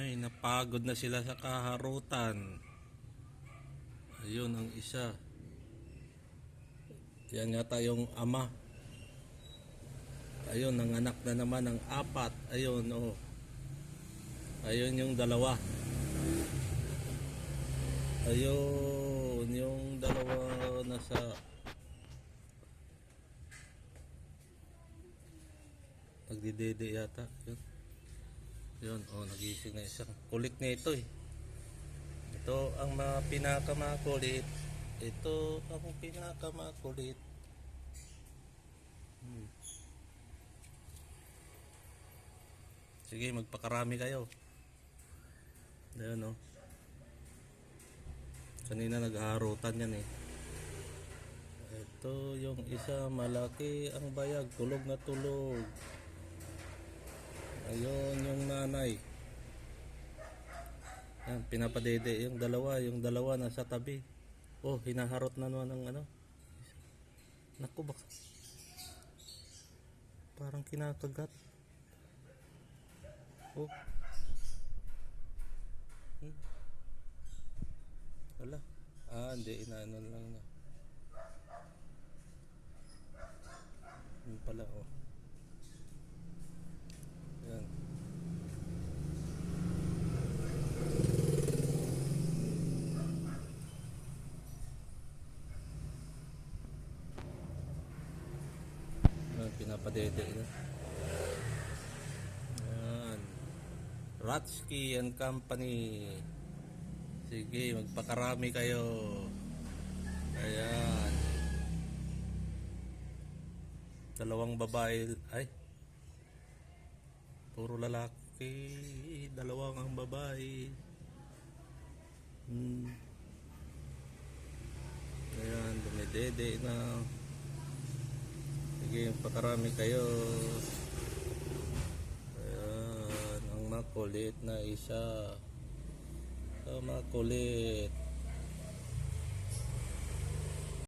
Ay, napagod na sila sa kaharutan. Ayun ang isa. Yan yata yung ama. Ayun, ang anak na naman ng apat. Ayun, oh. Ayun yung dalawa. Ayun, yung dalawa nasa nagdidede yata. Yun. Yun, oh, nagising na isang. Kulit na ito eh. Ito ang pinakamakulit. Ito ang pinakamakulit. Sige, magpakarami kayo. Ayun, oh. Kanina naghaharutan yan eh. Ito yung isa, malaki ang bayag, tulog na tulog. Ayun yung nanay. Yan, pinapadede yung dalawa nasa tabi. Oh, hinaharot na naman ng ano. Naku, baka parang kinakagat. Oh. Wala. Hindi, inaano lang na. Yun pala, oh. Yan. Yan, pinapadede na. Yan. Ratsky and Company. Sige, magpakarami kayo. Ayan. Dalawang babae. Ay. Puro lalaki. Dalawang ang babae. Ayan, dumidede na. Sige, magpakarami kayo. Ayan, ang makulit na isa. Makulit.